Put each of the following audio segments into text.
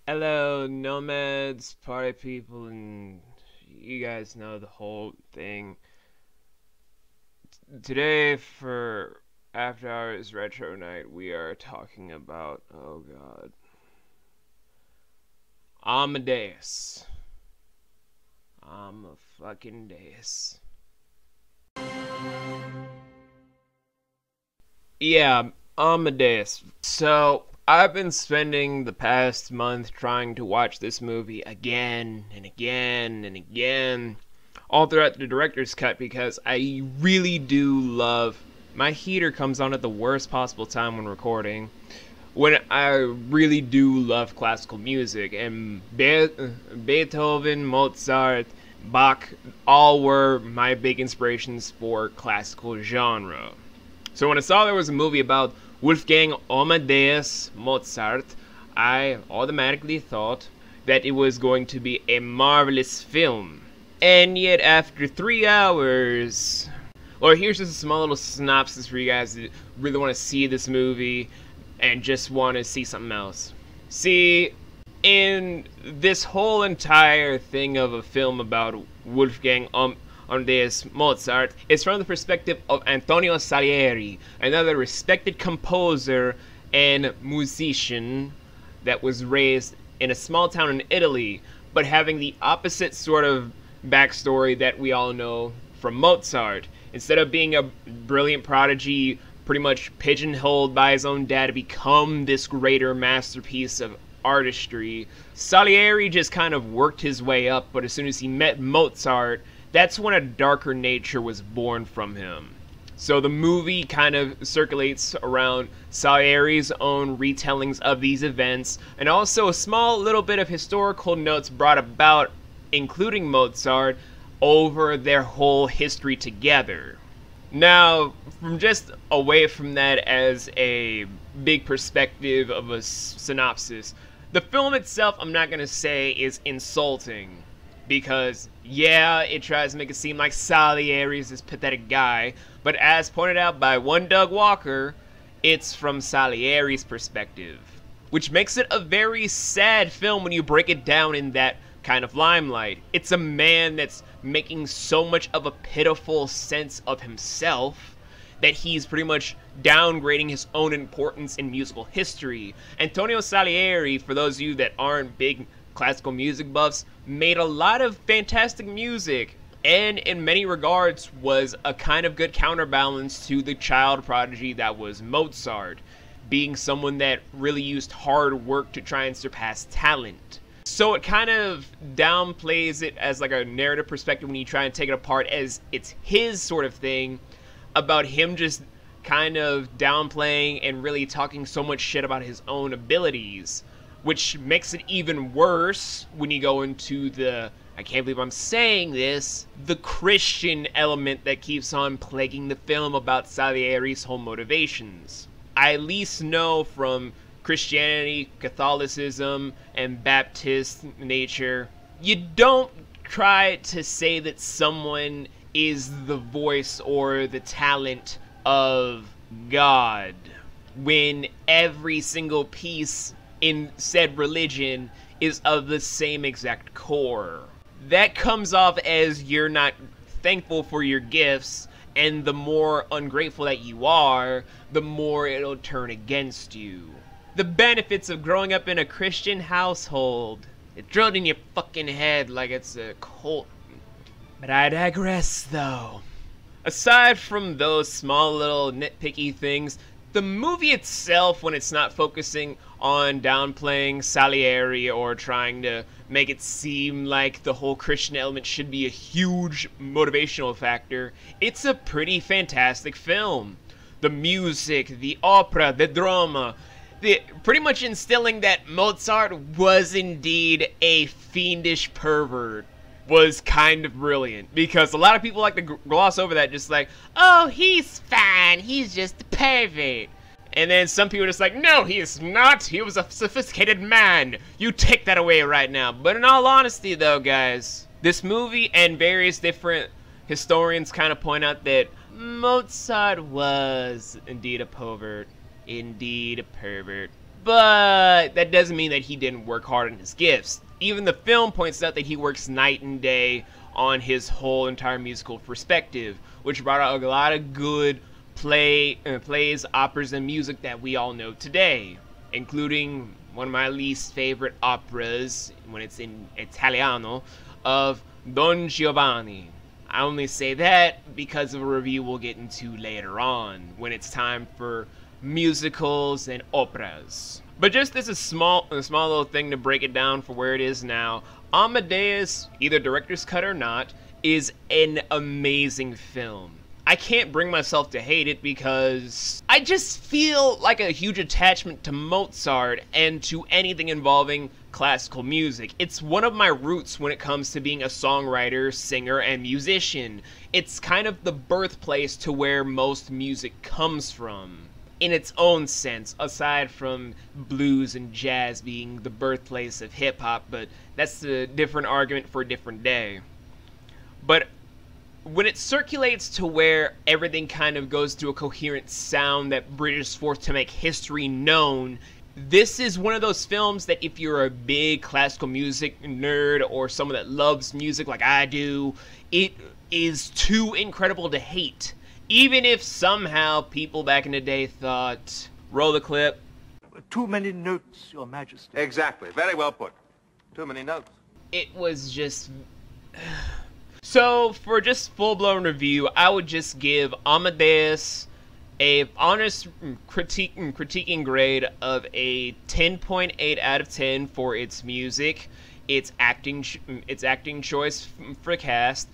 Hello, nomads, party people, and you guys know the whole thing. Today, for After Hours Retro Night, we are talking about, oh god, Amadeus. I'm a fucking Deus. Yeah, Amadeus. So, I've been spending the past month trying to watch this movie again and again and again, all throughout the director's cut, because I really do love. My heater comes on at the worst possible time when recording. When I really do love classical music, and Beethoven, Mozart, Bach, all were my big inspirations for classical genre. So when I saw there was a movie about Wolfgang Amadeus Mozart, I automatically thought that it was going to be a marvelous film. And yet after 3 hours, or here's just a small little synopsis for you guys that really want to see this movie and just want to see something else. See, in this whole entire thing of a film about Wolfgang Amadeus Mozart, is from the perspective of Antonio Salieri, another respected composer and musician that was raised in a small town in Italy, but having the opposite sort of backstory that we all know from Mozart. Instead of being a brilliant prodigy, pretty much pigeonholed by his own dad to become this greater masterpiece of artistry, Salieri just kind of worked his way up, but as soon as he met Mozart, that's when a darker nature was born from him. So the movie kind of circulates around Salieri's own retellings of these events, and also a small little bit of historical notes brought about, including Mozart, over their whole history together. Now, from just away from that as a big perspective of a synopsis, the film itself, I'm not going to say is insulting, because yeah, it tries to make it seem like Salieri is this pathetic guy, but as pointed out by one Doug Walker, it's from Salieri's perspective, which makes it a very sad film when you break it down in that kind of limelight. It's a man that's making so much of a pitiful sense of himself that he's pretty much downgrading his own importance in musical history. Antonio Salieri, for those of you that aren't big classical music buffs, made a lot of fantastic music, and in many regards was a kind of good counterbalance to the child prodigy that was Mozart, being someone that really used hard work to try and surpass talent. So it kind of downplays it as like a narrative perspective when you try and take it apart as it's his sort of thing, about him just kind of downplaying and really talking so much shit about his own abilities, which makes it even worse when you go into the, I can't believe I'm saying this, the Christian element that keeps on plaguing the film about Salieri's whole motivations. I at least know from Christianity, Catholicism, and Baptist nature, you don't try to say that someone is the voice or the talent of God when every single piece in said religion is of the same exact core. That comes off as you're not thankful for your gifts, and the more ungrateful that you are, the more it'll turn against you. The benefits of growing up in a Christian household. It's drilled in your fucking head like it's a cult. But I digress, though. Aside from those small little nitpicky things, the movie itself, when it's not focusing on downplaying Salieri or trying to make it seem like the whole Christian element should be a huge motivational factor, it's a pretty fantastic film. The music, the opera, the drama, pretty much instilling that Mozart was indeed a fiendish pervert was kind of brilliant, because a lot of people like to gloss over that, just like, oh, he's fine, he's just a pervert. And then some people are just like, no, he is not, he was a sophisticated man. You take that away right now. But in all honesty though, guys, this movie and various different historians kind of point out that Mozart was indeed a pervert. Indeed a pervert. but that doesn't mean that he didn't work hard on his gifts. Even the film points out that he works night and day on his whole entire musical perspective, which brought out a lot of good plays, operas, and music that we all know today, including one of my least favorite operas, when it's in Italiano, of Don Giovanni. I only say that because of a review we'll get into later on, when it's time for musicals and operas. But just as a small little thing to break it down for where it is now, Amadeus, either director's cut or not, is an amazing film. I can't bring myself to hate it because I just feel like a huge attachment to Mozart and to anything involving classical music. It's one of my roots when it comes to being a songwriter, singer, and musician. It's kind of the birthplace to where most music comes from, in its own sense, aside from blues and jazz being the birthplace of hip-hop, but that's a different argument for a different day. But when it circulates to where everything kind of goes to a coherent sound that bridges forth to make history known, this is one of those films that if you're a big classical music nerd or someone that loves music like I do, it is too incredible to hate. Even if somehow people back in the day thought, roll the clip. Too many notes, Your Majesty. Exactly. Very well put. Too many notes. It was just... So, for just full-blown review, I would just give Amadeus a honest critiquing grade of a 10.8 out of 10 for its music, its acting choice for cast,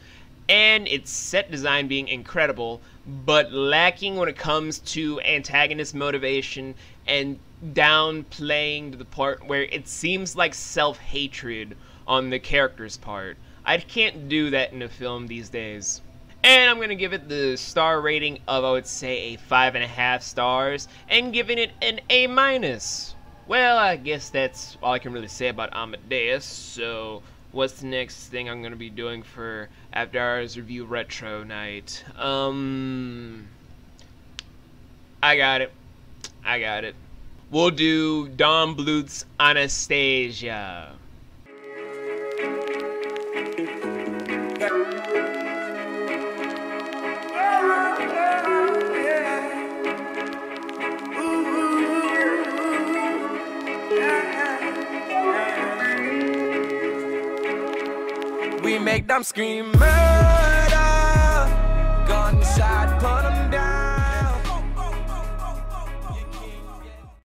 and its set design being incredible, but lacking when it comes to antagonist motivation and downplaying to the part where it seems like self-hatred on the character's part. I can't do that in a film these days. And I'm going to give it the star rating of, I would say, a 5.5 stars, and giving it an A-. Well, I guess that's all I can really say about Amadeus, so what's the next thing I'm going to be doing for After Hours Review Retro Night? I got it. We'll do Don Bluth's Anastasia. We make them scream.